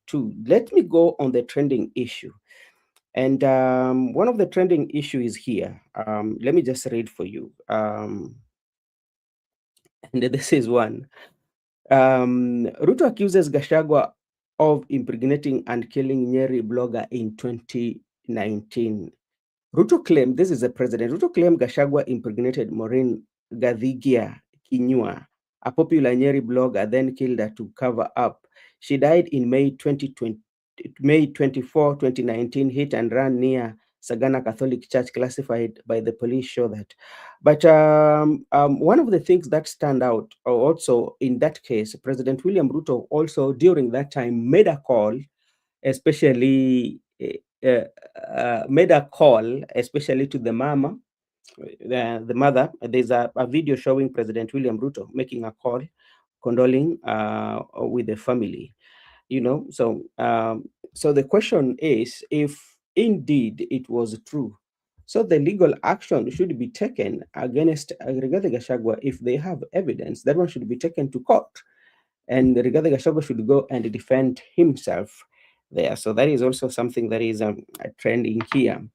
too. Let me go on the trending issue. And one of the trending issue is here. Let me just read for you. And this is one. Ruto accuses Gachagua of impregnating and killing Nyeri blogger in 2019. Ruto claimed, this is the president, Ruto claimed Gachagua impregnated Maureen Gadhigia Kinyua, a popular Nyeri blogger, then killed her to cover up. She died in May 24, 2019, hit and run near Sagana Catholic Church, classified by the police show that. But one of the things that stand out also in that case, President William Ruto also during that time made a call, especially made a call, especially to the mama, the mother. There's a video showing President William Ruto making a call, condoling with the family. So the question is, if indeed it was true, so the legal action should be taken against Rigathi Gachagua. If they have evidence, that one should be taken to court, and Rigathi Gachagua should go and defend himself there. So that is also something that is trending here.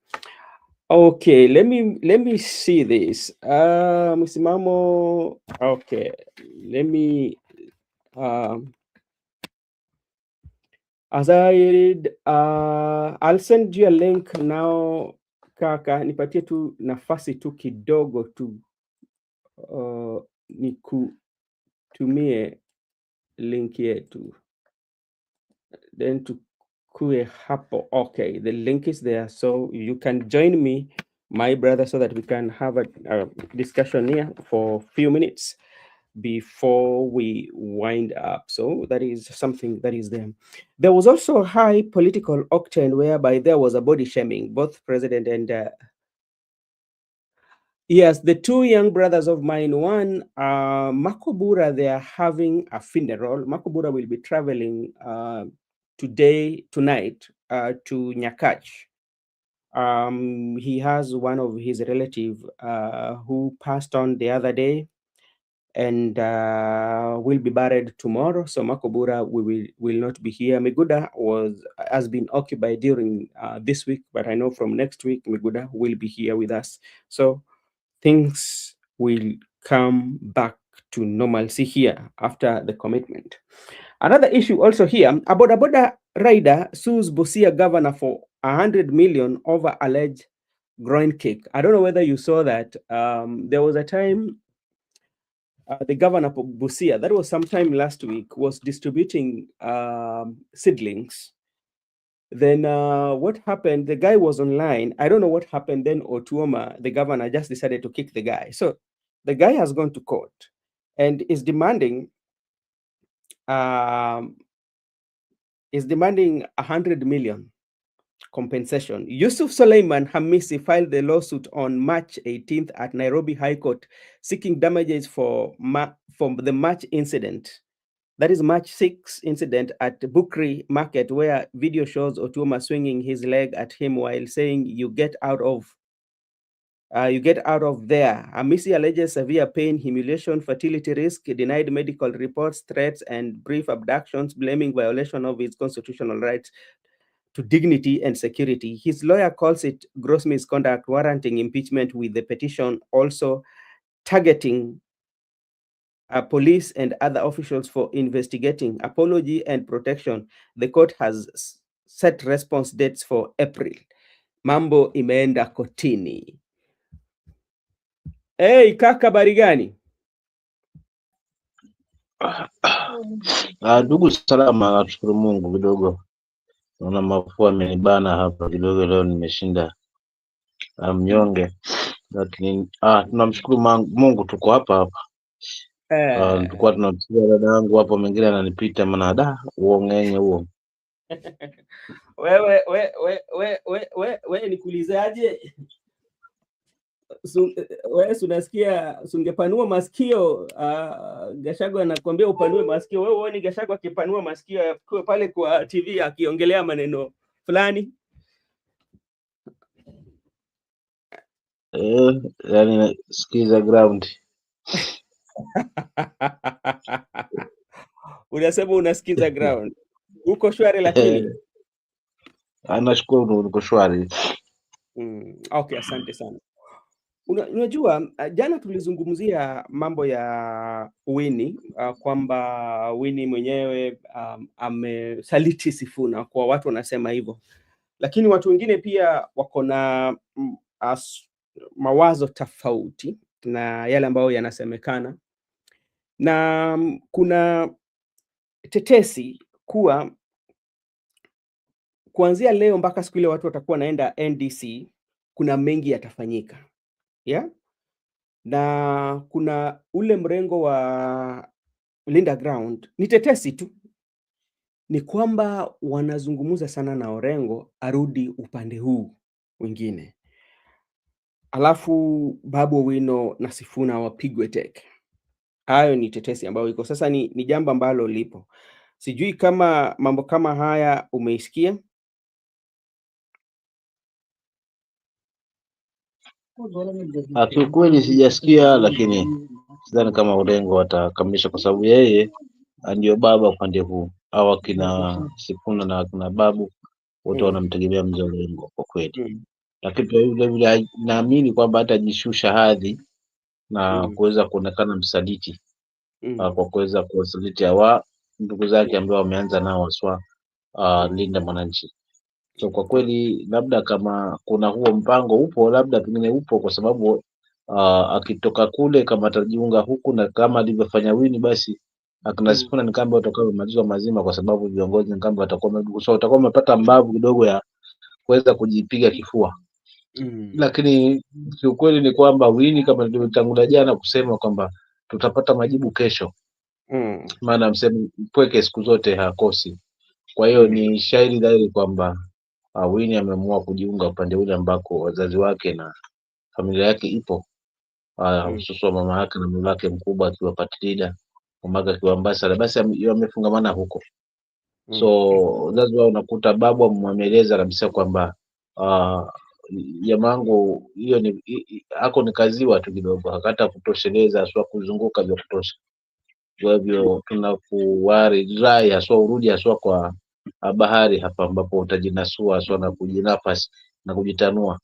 Okay, let me see this. Msimamo. Okay, let me. As I read, I'll send you a link now. Kaka, nipatie tu nafasi tu kidogo tu nikutumie link yetu, then tukue hapo. Okay, the link is there, so you can join me, my brother, so that we can have a discussion here for a few minutes before we wind up. So that is something that is there. There was also high political octane whereby there was a body shaming, both president and yes, the two young brothers of mine. One, Makobura, they are having a funeral. Makobura will be traveling tonight to Nyakach. He has one of his relative who passed on the other day, and will be buried tomorrow. So Makobura will not be here. Miguda has been occupied during this week, but I know from next week Miguda will be here with us. So things will come back to normalcy here after the commitment. Another issue also here, a boda rider sues Busia governor for 100 million over alleged groin kick. I don't know whether you saw that. There was a time the governor of Busia, that was sometime last week, was distributing seedlings Then what happened? The guy was online. I don't know what happened. Then Otuoma, the governor, just decided to kick the guy. So the guy has gone to court and is demanding um, 100 million compensation. Yusuf Suleiman Hamisi filed the lawsuit on March 18th at Nairobi High Court, seeking damages for the March incident. That is March 6 incident at Bukri Market, where video shows Otuoma swinging his leg at him while saying, "You get out of there." Hamisi alleges severe pain, humiliation, fertility risk, denied medical reports, threats, and brief abductions, blaming violation of his constitutional rights to dignity and security. His lawyer calls it gross misconduct, warranting impeachment, with the petition also targeting police and other officials for investigating. Apology and protection. The court has set response dates for April. Mambo imeenda kotini. Hey, kaka barigani? Ndugu salama, nashukuru Mungu. Kidogo naona mafua amenibana hapa kidogo, leo nimeshinda mnyonge, lakini tunamshukuru Mungu, tuko hapa. Tulikuwa tunamsikia dada yangu hapo, mengine ananipita, maana uongenye huo. Wewe nikuulizaje? Wewe unasikia, ungepanua masikio. Gachagua anakuambia upanue masikio. Wewe uone Gachagua akipanua masikio pale kwa TV akiongelea maneno fulani? Yani sikiza ground. Unasema unasikiza ground. Uko shwari lakini? Nashukuru uko shwari. Okay, asante sana. Unajua, jana tulizungumzia mambo ya Winnie, kwamba Winnie mwenyewe amesaliti Sifuna, kwa watu wanasema hivyo, lakini watu wengine pia wako na mawazo tofauti na yale ambayo yanasemekana, na kuna tetesi kuwa kuanzia leo mpaka siku ile watu watakuwa naenda NDC, kuna mengi yatafanyika. Yeah? Na kuna ule mrengo wa Linda Ground, ni tetesi tu, ni kwamba wanazungumuza sana na Orengo arudi upande huu wengine, alafu Babu Owino na Sifuna wapigwe teke. Hayo ni tetesi ambayo iko sasa, ni jambo ambalo lipo. Sijui kama mambo kama haya umeisikia. Kiukweli sijasikia, lakini sidhani kama Orengo watakamilisha, kwa sababu yeye ndio baba upande huu. Au akina Sifuna na akina Babu wote wanamtegemea mzee Orengo kwa kweli. Lakini vile vile naamini kwamba hatajishusha hadhi na kuweza kuonekana msaliti kwa kuweza kuwasaliti hawa ndugu zake ambao wameanza nao waswa Linda Mwananchi. So kwa kweli labda kama kuna huo mpango upo, labda pengine upo, kwa sababu akitoka kule kama atajiunga huku na kama alivyofanya Winnie, basi akina Sifuna ni kama watakuwa wamemalizwa mazima, kwa sababu viongozi ni kama watakuwa wamepata mbavu kidogo ya kuweza kujipiga kifua. Lakini kiukweli ni kwamba Winnie, kama nilivyotangulia jana kusema, kwamba tutapata majibu kesho. Maana msemo mpweke siku zote hakosi. Kwa hiyo ni shairi dhahiri kwamba Winnie ameamua kujiunga upande ule ambako wazazi wake na familia yake ipo, hususan mama yake na mume wake mkubwa akiwa party leader, mama yake akiwa ambassador, basi wamefungamana huko. So lazima unakuta babu ameeleza kabisa kwamba jamangu hiyo ni hako ni kaziwa tu kidogo, hakata kutosheleza aswa kuzunguka vya kutosha. Kwa hivyo tunakuwari dry aswa urudi aswa kwa bahari hapa, ambapo utajinasua aswa na kujinafasi na kujitanua.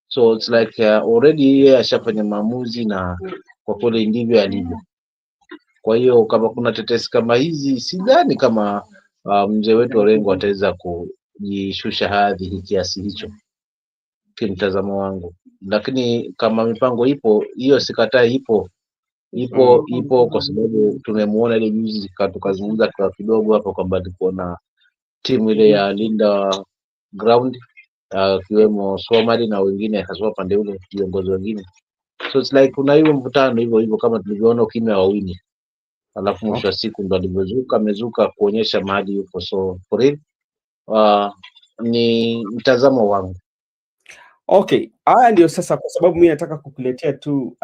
So it's like already yeye ashafanya maamuzi, na kwa kweli ndivyo alivyo. Kwa hiyo kama kuna tetesi kama hizi, sidhani kama mzee wetu Orengo ataweza kujishusha hadhi kiasi hicho, kimtazamo wangu. Lakini kama mipango ipo, hiyo sikatai, ipo kwa sababu tumemuona ile juzi tukazungumza kwa kidogo hapo kwamba alikuwa na timu ile ya Linda ground, akiwemo Somali na wengine haswa pande ule viongozi wengine. So it's like kuna hiyo mvutano hivyo hivyo kama tulivyoona ukimya wa Winnie, alafu mwisho wa siku ndo amezuka kuonyesha mahali yupo. So for real, ni mtazamo wangu. Okay, haya ndio sasa, kwa sababu mimi nataka kukuletea tu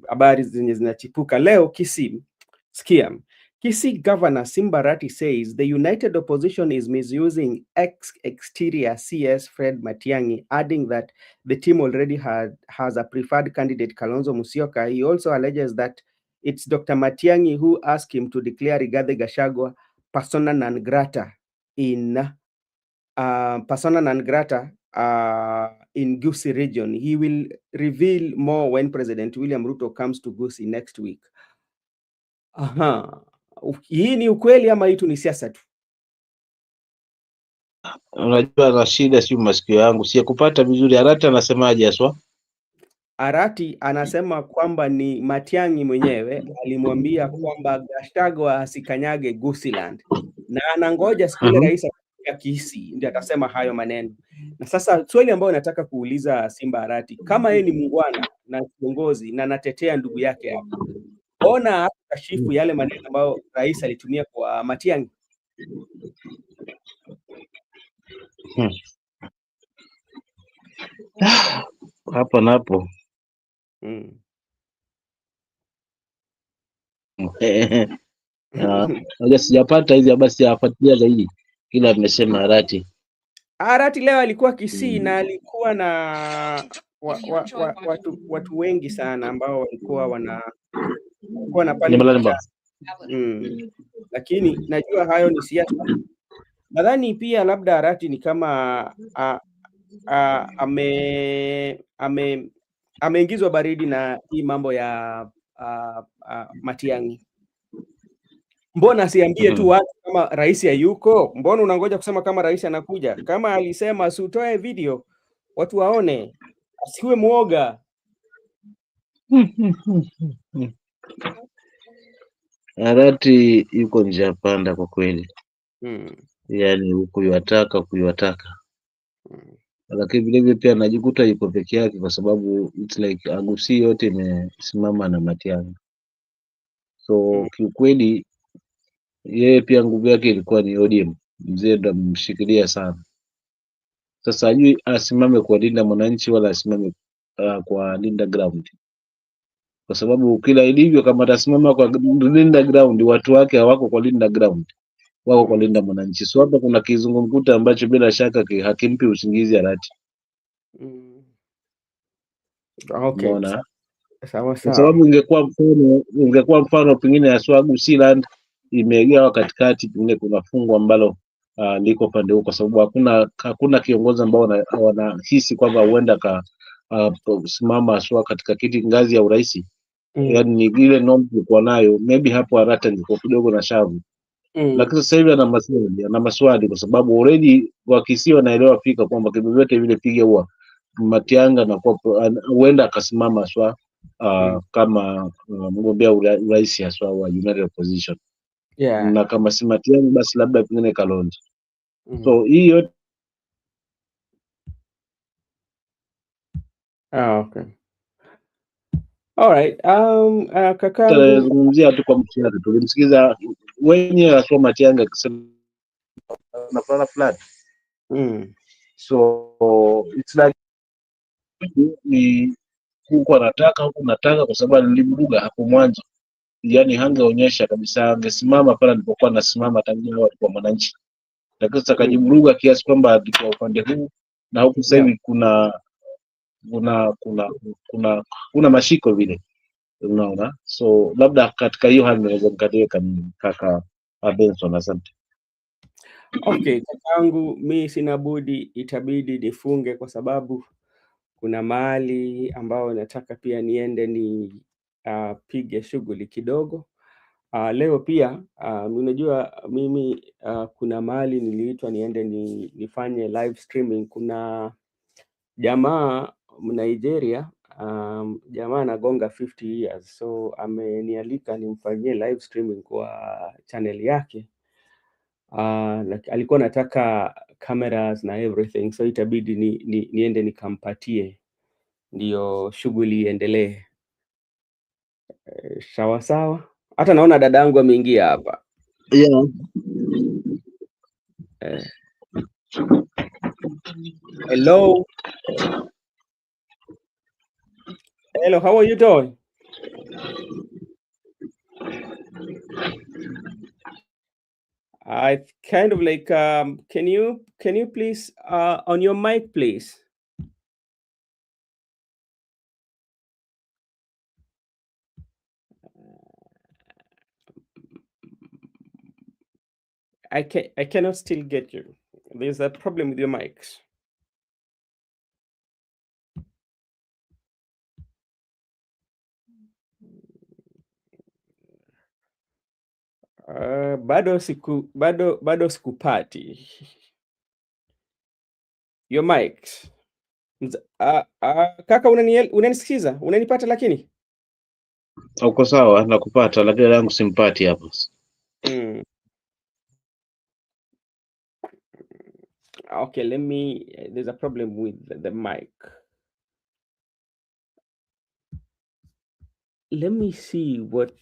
habari zenye zinachipuka leo. Kisii, sikia. Kisii Governor Simba Arati says the united opposition is misusing ex-exterior CS Fred Matiang'i, adding that the team already has a preferred candidate, Kalonzo Musyoka. He also alleges that it's Dr. Matiang'i who asked him to declare Rigathi Gachagua persona non grata in in Gusii region. He will reveal more when President William Ruto comes to Gusii next week. Hii ni ukweli ama hii tu ni siasa tu? Unajua na shida, si masikio yangu sikupata vizuri. Arati anasemaje aswa? Arati anasema kwamba ni Matiang'i mwenyewe alimwambia kwamba Gachagua asikanyage Gusiiland, na anangoja siku ile rais ya Kisii ndio atasema hayo maneno. Na sasa swali ambayo nataka kuuliza Simba Arati, kama yeye ni muungwana na kiongozi na anatetea ndugu yake hapa, ona kashifu yale maneno ambayo rais alitumia kwa Matiang'i. Hapo napo sijapata hizi basi afuatilia zaidi kila amesema Arati. Arati leo alikuwa Kisii na alikuwa na watu wengi sana ambao walikuwa na pale lakini najua hayo ni siasa. Nadhani pia labda Arati ni kama ameingizwa baridi na hii mambo ya Matiang'i. Mbona asiambie tu watu kama rais hayuko? Mbona unangoja kusema kama rais anakuja? Kama alisema asitoe video watu waone, asiwe muoga. Arati yuko njia panda kwa kweli. Yaani kuyataka lakini vile pia anajikuta yuko peke yake, kwa sababu it's like Gusii yote imesimama na Matiang'i. So kiukweli yeye pia nguvu yake ilikuwa ni ODM, mzee ndo amemshikilia sana. Sasa hajui asimame kwa linda mwananchi wala asimame kwa linda ground, kwa sababu kila ilivyo, kama atasimama kwa linda ground, watu wake hawako kwa linda ground, wako kwa linda mwananchi. So hapa kuna kizungumkuta ambacho bila shaka hakimpi usingizi Arati. Okay. Unaona? Sawa. Kwa sababu ingekuwa mfano pengine ya Gusiiland imegawa katikati, pengine kuna fungu ambalo liko pande huko, kwa sababu hakuna kiongozi ambao wanahisi kwamba huenda simama aswa katika kiti ngazi ya urais. Yaani ni ile nomba ilikuwa nayo, maybe hapo Arati angekuwa kidogo na shavu. Lakini sasa hivi ana maswali kwa sababu already Wakisii wanaelewa fika kwamba kivyovyote vile piga huwa Matiang'i na huenda akasimama aswa kama mgombea urais aswa wa United Opposition. Na kama si Matiang'i basi labda pengine Kalonzo. So hii yote okay. Alright. Kakangu tunazungumzia tu kwa mtiani, tulimsikiza wenyewe aswa Matiang'i akisema na fulani. So it's like ni huko anataka kwa sababu nilimruga hapo mwanzo, yani hangeonyesha kabisa, angesimama pale alipokuwa anasimama tangu kwa mwananchi, lakini sasa kajimruga kiasi kwamba kwa upande huu na huku sasa hivi kuna mashiko vile, unaona. So labda katika hiyo hali naweza nikadiweka kaka Benson. Asante. Okay, kakangu, mi sina budi, itabidi nifunge kwa sababu kuna mahali ambao nataka pia niende ni pige shughuli kidogo. Leo pia unajua mimi kuna mahali niliitwa niende nifanye live streaming. Kuna jamaa Nigeria, jamaa anagonga 50 years, so amenialika nimfanyie live streaming kwa channel yake. Alikuwa nataka cameras na everything, so itabidi niende nikampatie ndio shughuli iendelee. Sawa sawa. Hata naona dada yangu ameingia hapa. Yeah. Hello. Hello, how are you doing? I kind of like, can you please on your mic, please? I cannot still get you. There's a problem with your mics. Bado sikupati. Your mics. Kaka, unanisikiza? Unanipata lakini? Uko sawa, nakupata, lakini langu simpati hapa. Okay, there's a problem with the mic. Let me see what.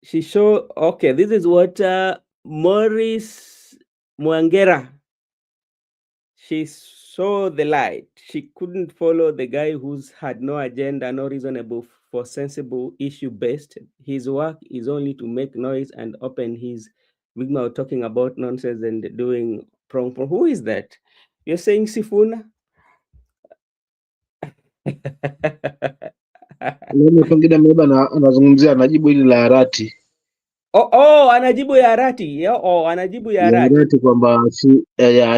She showed, okay, this is what Maurice Mwangera. She saw the light. She couldn't follow the guy who's had no agenda, no reasonable for sensible issue based. His work is only to make noise and open his big mouth talking about nonsense and doing prong. Who is that? You're saying Sifuna? Pengine meba anazungumzia anajibu hili la Harati. Anajibu ya Harati. Anajibu ya Harati kwamba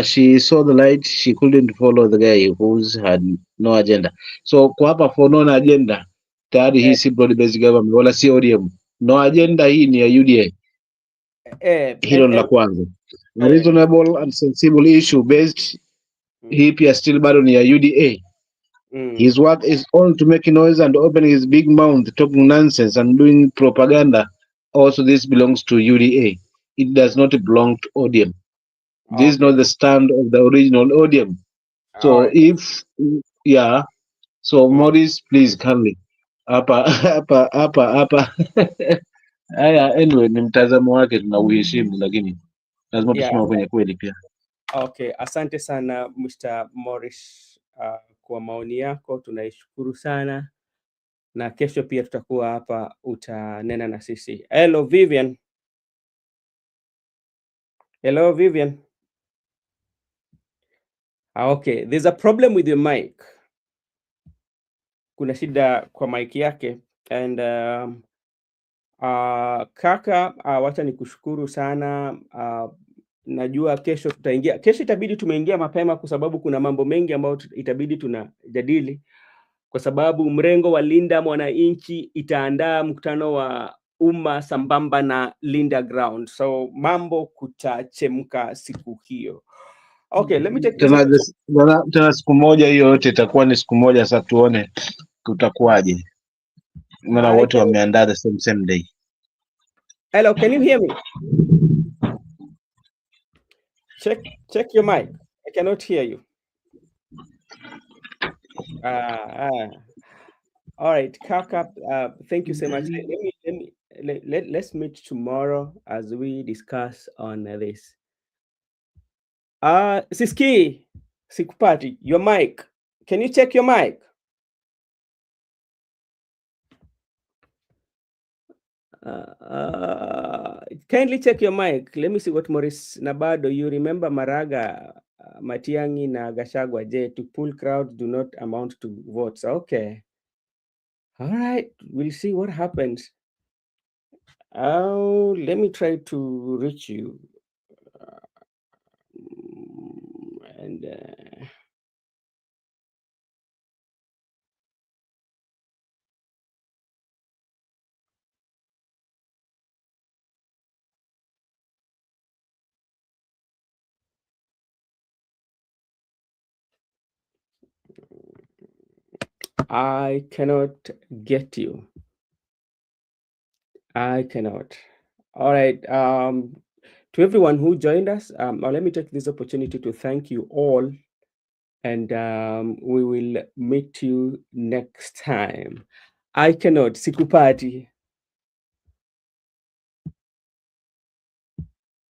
she saw the light, she couldn't follow the guy who's had no agenda. So kwa hapa for no agenda tayari hii si broad based government wala si ODM. No agenda hii ni ya UDA. Hilo la kwanza. A reasonable and sensible issue based hii pia still bado ni ya UDA. His work is all to make noise and open his big mouth talking nonsense and doing propaganda. Also, this belongs to UDA. It does not belong to ODM. This is not the stand of the original ODM. So Maurice, please kindly. Hapa. Haya, anyway, ni mtazamo wake tunauheshimu, lakini lazima tusimame kwenye kweli pia. Okay, asante sana Mr. Morris kwa maoni yako, tunaishukuru sana, na kesho pia tutakuwa hapa, utanena na sisi. Hello Vivian. Hello Vivian. Okay, there's a problem with your mic. Kuna shida kwa mic yake, and kaka, wacha nikushukuru sana. Najua kesho tutaingia, kesho itabidi tumeingia mapema kwa sababu kuna mambo mengi ambayo itabidi tunajadili, kwa sababu mrengo wa Linda Mwananchi itaandaa mkutano wa umma sambamba na Linda Ground, so mambo kutachemka siku hiyo. Okay, let me take tena siku moja hiyo yote itakuwa ni siku moja. Sasa tuone tutakuwaje, maana wote wameandaa the same day. Hello, can you hear me? Check your mic. I cannot hear you. All right, Kaka, thank you so much. Let's meet tomorrow as we discuss on this. Siski, sikupati, your mic. Can you check your mic? Kindly check your mic. Let me see what Maurice Nabado, you remember Maraga, Matiangi na Gachagua, to pull crowds do not amount to votes. Okay. All right, we'll see what happens. Let me try to reach you. And I cannot get you. I cannot. All right. To everyone who joined us, now let me take this opportunity to thank you all, and we will meet you next time. I cannot sikupati.